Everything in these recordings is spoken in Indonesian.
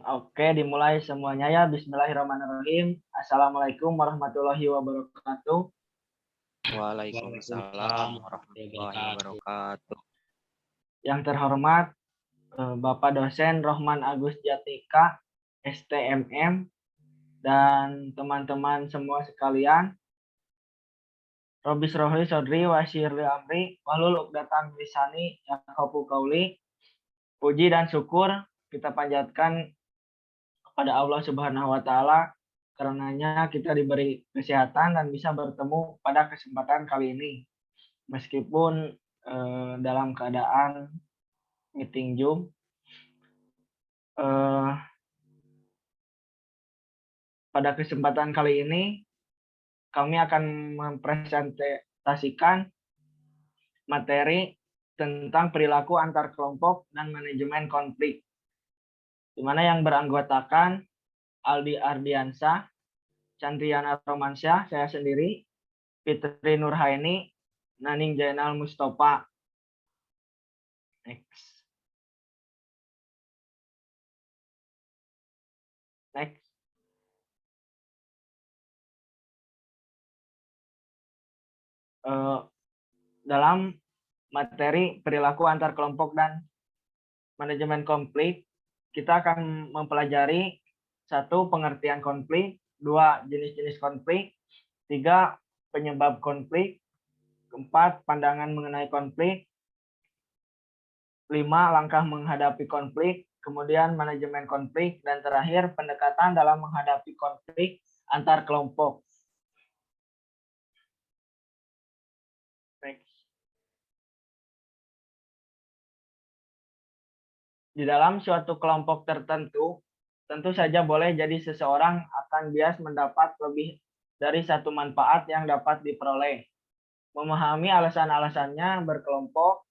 Oke, dimulai semuanya ya. Bismillahirrahmanirrahim. Assalamualaikum warahmatullahi wabarakatuh. Waalaikumsalam warahmatullahi wabarakatuh. Yang terhormat Bapak dosen Rohman Agus Jatika, STMM, dan teman-teman semua sekalian. Robis Rohli Sodri Wasyirli Amri, Wahlul Uqdatan Lisani Yakobu Kauli. Puji dan syukur kita panjatkan kepada Allah Subhanahu wa taala, karenanya kita diberi kesehatan dan bisa bertemu pada kesempatan kali ini. Meskipun dalam keadaan meeting Zoom, pada kesempatan kali ini kami akan mempresentasikan materi tentang perilaku antar kelompok dan manajemen konflik, di mana yang beranggotakan Aldi Ardiansyah, Chandriana Romansyah, saya sendiri, Fitri Nurhaini, Naning Jainal Mustafa. Next. Dalam materi perilaku antar kelompok dan manajemen konflik, kita akan mempelajari 1. Pengertian konflik, 2. Jenis-jenis konflik, 3. Penyebab konflik, 4. Pandangan mengenai konflik, 5. Langkah menghadapi konflik, kemudian manajemen konflik, dan terakhir pendekatan dalam menghadapi konflik antar kelompok. Di dalam suatu kelompok tertentu, tentu saja boleh jadi seseorang akan bias mendapat lebih dari satu manfaat yang dapat diperoleh. Memahami alasan-alasannya berkelompok,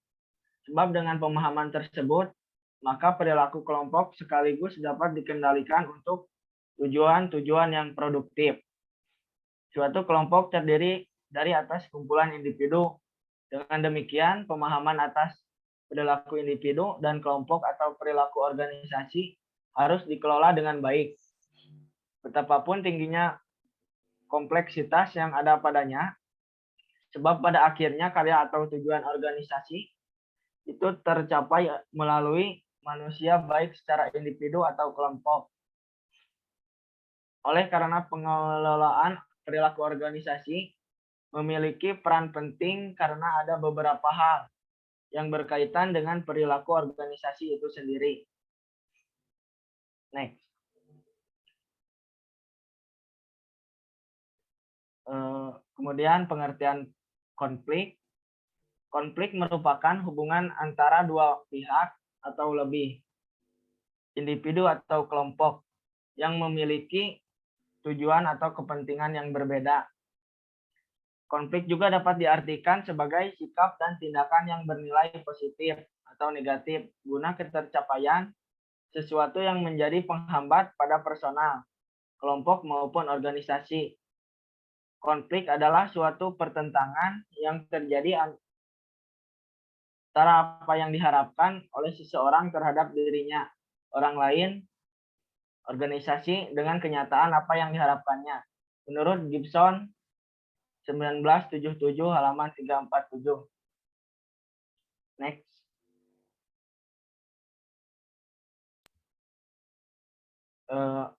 sebab dengan pemahaman tersebut, maka perilaku kelompok sekaligus dapat dikendalikan untuk tujuan-tujuan yang produktif. Suatu kelompok terdiri dari atas kumpulan individu. Dengan demikian, pemahaman atas perilaku individu dan kelompok atau perilaku organisasi harus dikelola dengan baik. Betapapun tingginya kompleksitas yang ada padanya, sebab pada akhirnya karya atau tujuan organisasi itu tercapai melalui manusia baik secara individu atau kelompok. Oleh karena pengelolaan perilaku organisasi memiliki peran penting karena ada beberapa hal yang berkaitan dengan perilaku organisasi itu sendiri. Next. Kemudian pengertian konflik. Konflik merupakan hubungan antara dua pihak atau lebih, individu atau kelompok, yang memiliki tujuan atau kepentingan yang berbeda. Konflik juga dapat diartikan sebagai sikap dan tindakan yang bernilai positif atau negatif guna ketercapaian sesuatu yang menjadi penghambat pada personal, kelompok maupun organisasi. Konflik adalah suatu pertentangan yang terjadi antara apa yang diharapkan oleh seseorang terhadap dirinya, orang lain, organisasi, dengan kenyataan apa yang diharapkannya. Menurut Gibson, 1977 halaman 347. Next.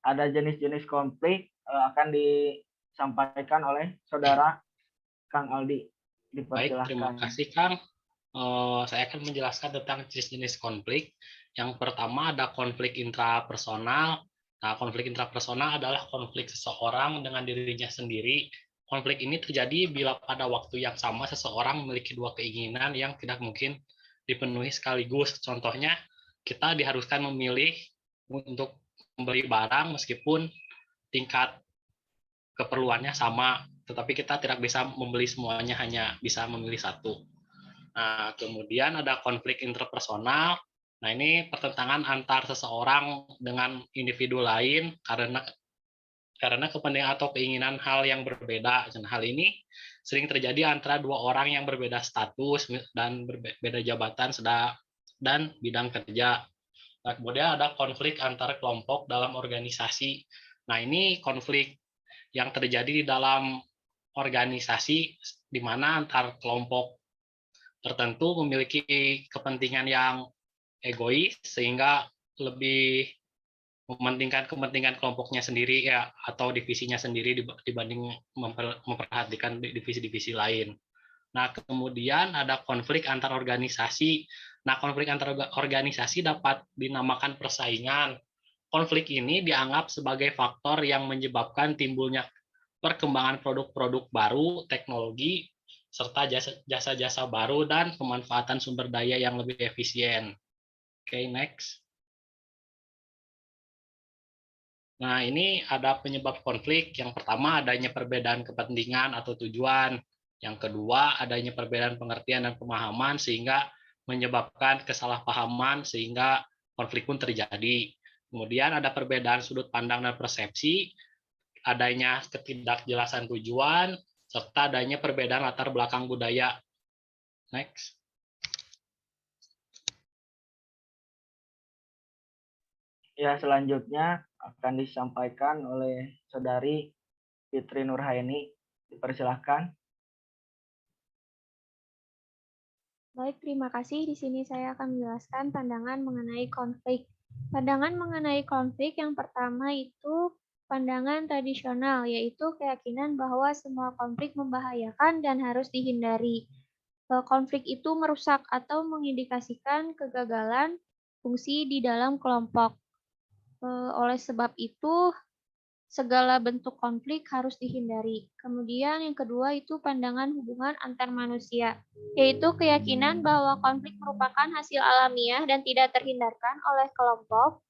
Ada jenis-jenis konflik akan disampaikan oleh saudara Kang Aldi. Baik, terima kasih Kang. Saya akan menjelaskan tentang jenis-jenis konflik. Yang pertama ada konflik intrapersonal. Nah, konflik intrapersonal adalah konflik seseorang dengan dirinya sendiri. Konflik ini terjadi bila pada waktu yang sama seseorang memiliki dua keinginan yang tidak mungkin dipenuhi sekaligus. Contohnya, kita diharuskan memilih untuk membeli barang meskipun tingkat keperluannya sama, tetapi kita tidak bisa membeli semuanya, hanya bisa memilih satu. Nah, kemudian ada konflik interpersonal. Nah, ini pertentangan antar seseorang dengan individu lain karena kepentingan atau keinginan hal yang berbeda. Dan hal ini sering terjadi antara dua orang yang berbeda status dan berbeda jabatan dan bidang kerja. Nah, kemudian ada konflik antar kelompok dalam organisasi. Nah, ini konflik yang terjadi di dalam organisasi di mana antar kelompok tertentu memiliki kepentingan yang egois sehingga lebih mementingkan kepentingan kelompoknya sendiri ya atau divisinya sendiri dibanding memperhatikan divisi-divisi lain. Nah, kemudian ada konflik antar organisasi. Nah, konflik antar organisasi dapat dinamakan persaingan. Konflik ini dianggap sebagai faktor yang menyebabkan timbulnya perkembangan produk-produk baru, teknologi, serta jasa-jasa baru dan pemanfaatan sumber daya yang lebih efisien. Oke, next. Nah, ini ada penyebab konflik. Yang pertama, adanya perbedaan kepentingan atau tujuan. Yang kedua, adanya perbedaan pengertian dan pemahaman sehingga menyebabkan kesalahpahaman sehingga konflik pun terjadi. Kemudian ada perbedaan sudut pandang dan persepsi, adanya ketidakjelasan tujuan, serta adanya perbedaan latar belakang budaya. Next. Ya, selanjutnya akan disampaikan oleh Saudari Fitri Nurhaini. Dipersilahkan. Baik, terima kasih. Di sini saya akan menjelaskan pandangan mengenai konflik. Pandangan mengenai konflik yang pertama itu pandangan tradisional, yaitu keyakinan bahwa semua konflik membahayakan dan harus dihindari. Konflik itu merusak atau mengindikasikan kegagalan fungsi di dalam kelompok. Oleh sebab itu, segala bentuk konflik harus dihindari. Kemudian yang kedua itu pandangan hubungan antar manusia, yaitu keyakinan bahwa konflik merupakan hasil alamiah dan tidak terhindarkan oleh kelompok.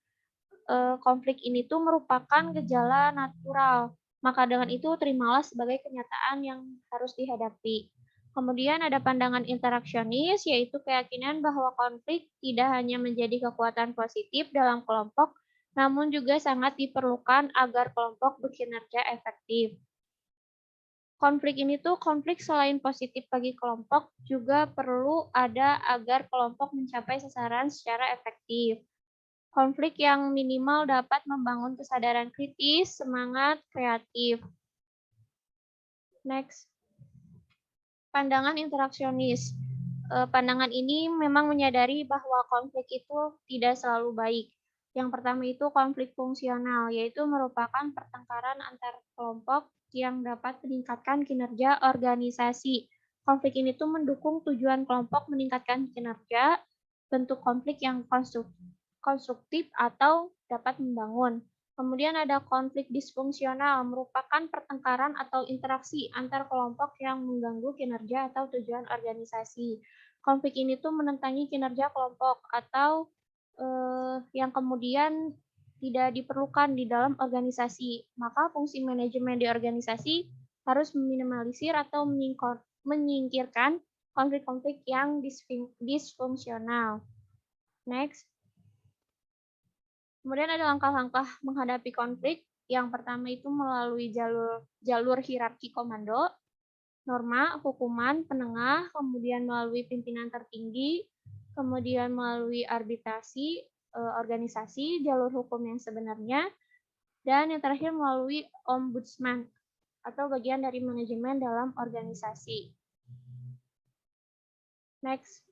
Konflik ini tuh merupakan gejala natural. Maka dengan itu terimalah sebagai kenyataan yang harus dihadapi. Kemudian ada pandangan interaksionis, yaitu keyakinan bahwa konflik tidak hanya menjadi kekuatan positif dalam kelompok, namun juga sangat diperlukan agar kelompok berkinerja efektif. Konflik ini tuh konflik selain positif bagi kelompok, juga perlu ada agar kelompok mencapai sasaran secara efektif. Konflik yang minimal dapat membangun kesadaran kritis, semangat, kreatif. Next. Pandangan interaksionis. Pandangan ini memang menyadari bahwa konflik itu tidak selalu baik. Yang pertama itu konflik fungsional, yaitu merupakan pertengkaran antar kelompok yang dapat meningkatkan kinerja organisasi. Konflik ini tuh mendukung tujuan kelompok meningkatkan kinerja, bentuk konflik yang konstruktif atau dapat membangun. Kemudian ada konflik disfungsional, merupakan pertengkaran atau interaksi antar kelompok yang mengganggu kinerja atau tujuan organisasi. Konflik ini tuh menentangi kinerja kelompok atau yang kemudian tidak diperlukan di dalam organisasi. Maka fungsi manajemen di organisasi harus meminimalisir atau menyingkirkan konflik-konflik yang disfungsional. Next. Kemudian ada langkah-langkah menghadapi konflik. Yang pertama itu melalui jalur hierarki komando, norma, hukuman, penengah, kemudian melalui pimpinan tertinggi, kemudian melalui arbitrasi organisasi, jalur hukum yang sebenarnya, dan yang terakhir melalui ombudsman atau bagian dari manajemen dalam organisasi. Next.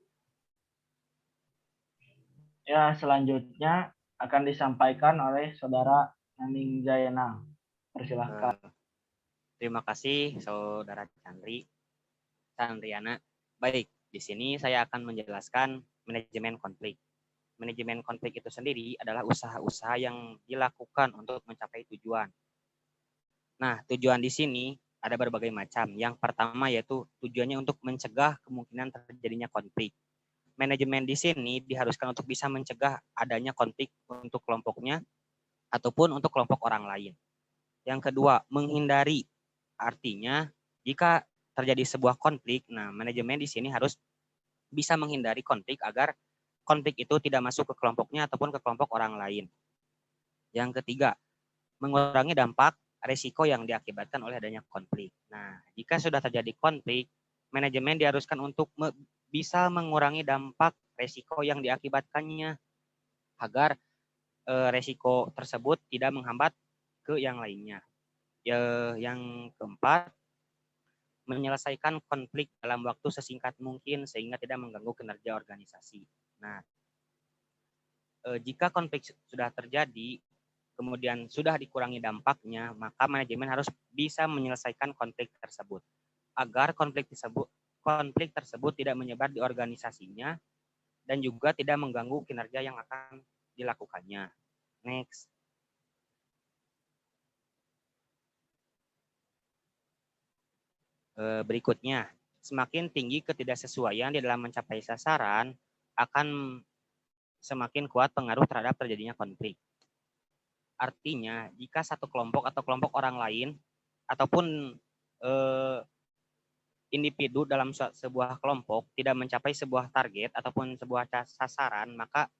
Ya, selanjutnya akan disampaikan oleh Saudara Naning Jayana. Persilahkan. Terima kasih Saudara Chandriana. Baik, di sini saya akan menjelaskan manajemen konflik. Manajemen konflik itu sendiri adalah usaha-usaha yang dilakukan untuk mencapai tujuan. Nah, tujuan di sini ada berbagai macam. Yang pertama yaitu tujuannya untuk mencegah kemungkinan terjadinya konflik. Manajemen di sini diharuskan untuk bisa mencegah adanya konflik untuk kelompoknya ataupun untuk kelompok orang lain. Yang kedua, menghindari. Artinya, jika terjadi sebuah konflik, nah manajemen di sini harus bisa menghindari konflik agar konflik itu tidak masuk ke kelompoknya ataupun ke kelompok orang lain. Yang ketiga, mengurangi dampak resiko yang diakibatkan oleh adanya konflik. Nah, jika sudah terjadi konflik, manajemen diharuskan untuk bisa mengurangi dampak resiko yang diakibatkannya. agar resiko tersebut tidak menghambat ke yang lainnya. Yang keempat, menyelesaikan konflik dalam waktu sesingkat mungkin sehingga tidak mengganggu kinerja organisasi. Nah, jika konflik sudah terjadi, kemudian sudah dikurangi dampaknya, maka manajemen harus bisa menyelesaikan konflik tersebut agar konflik tersebut tidak menyebar di organisasinya dan juga tidak mengganggu kinerja yang akan dilakukannya. Next. Berikutnya, semakin tinggi ketidaksesuaian di dalam mencapai sasaran akan semakin kuat pengaruh terhadap terjadinya konflik. Artinya, jika satu kelompok atau kelompok orang lain ataupun individu dalam sebuah kelompok tidak mencapai sebuah target ataupun sebuah sasaran, maka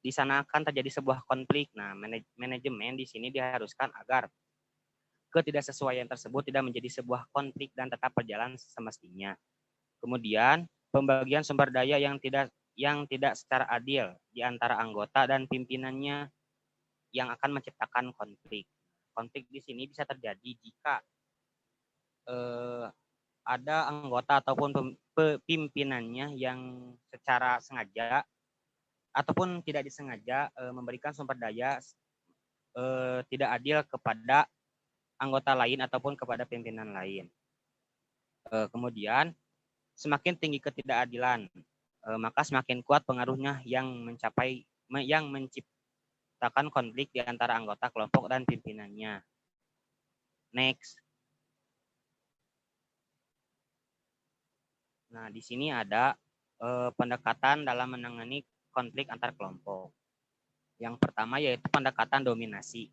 di sana akan terjadi sebuah konflik. Nah, manajemen di sini diharuskan agar ketidaksesuaian tersebut tidak menjadi sebuah konflik dan tetap berjalan semestinya. Kemudian, pembagian sumber daya yang tidak secara adil di antara anggota dan pimpinannya yang akan menciptakan konflik. Konflik di sini bisa terjadi jika ada anggota ataupun pimpinannya yang secara sengaja ataupun tidak disengaja memberikan sumber daya tidak adil kepada anggota lain ataupun kepada pimpinan lain. Kemudian, semakin tinggi ketidakadilan, maka semakin kuat pengaruhnya yang menciptakan konflik di antara anggota kelompok dan pimpinannya. Next. Nah, di sini ada pendekatan dalam menangani konflik antar kelompok. Yang pertama yaitu pendekatan dominasi.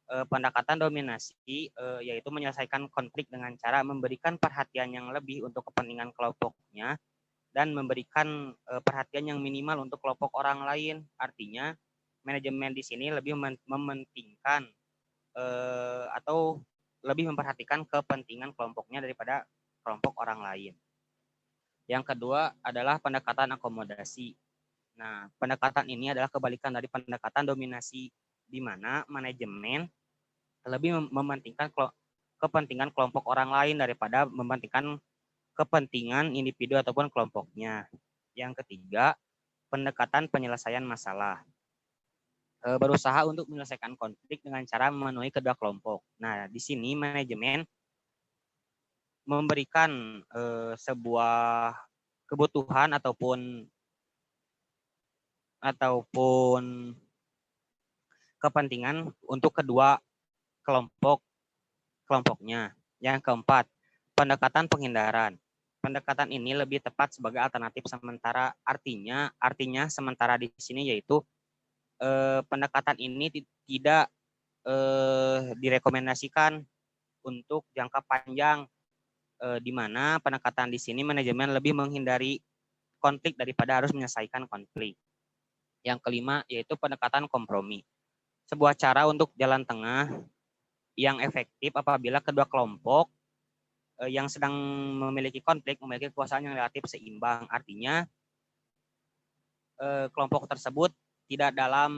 Pendekatan dominasi yaitu menyelesaikan konflik dengan cara memberikan perhatian yang lebih untuk kepentingan kelompoknya dan memberikan perhatian yang minimal untuk kelompok orang lain. Artinya manajemen di sini lebih mementingkan atau lebih memperhatikan kepentingan kelompoknya daripada kelompok orang lain. Yang kedua adalah pendekatan akomodasi. Nah, pendekatan ini adalah kebalikan dari pendekatan dominasi, di mana manajemen lebih mementingkan kepentingan kelompok orang lain daripada mementingkan kepentingan individu ataupun kelompoknya. Yang ketiga, pendekatan penyelesaian masalah. Berusaha untuk menyelesaikan konflik dengan cara memenuhi kedua kelompok. Nah, di sini manajemen memberikan sebuah kebutuhan ataupun kepentingan untuk kedua kelompoknya. Yang keempat, pendekatan penghindaran. Pendekatan ini lebih tepat sebagai alternatif sementara. Artinya sementara di sini yaitu pendekatan ini tidak direkomendasikan untuk jangka panjang, di mana pendekatan di sini manajemen lebih menghindari konflik daripada harus menyelesaikan konflik. Yang kelima yaitu pendekatan kompromi. Sebuah cara untuk jalan tengah yang efektif apabila kedua kelompok yang sedang memiliki konflik memiliki kekuasaan yang relatif seimbang. Artinya kelompok tersebut tidak dalam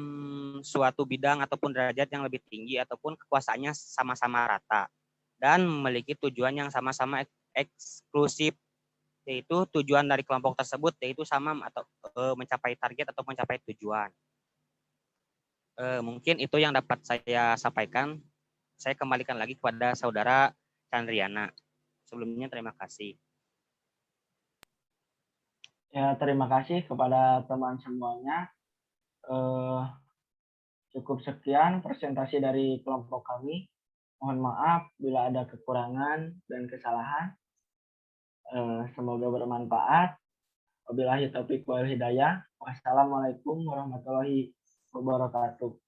suatu bidang ataupun derajat yang lebih tinggi ataupun kekuasaannya sama-sama rata dan memiliki tujuan yang sama-sama eksklusif, yaitu tujuan dari kelompok tersebut yaitu sama atau mencapai target atau mencapai tujuan. Mungkin itu yang dapat saya sampaikan. Saya kembalikan lagi kepada saudara Chandriana. Sebelumnya terima kasih. Ya, terima kasih kepada teman semuanya. Cukup sekian presentasi dari kelompok kami. Mohon maaf bila ada kekurangan dan kesalahan. Semoga bermanfaat. Wabillahi taufiq wal hidayah. Wassalamualaikum warahmatullahi wabarakatuh.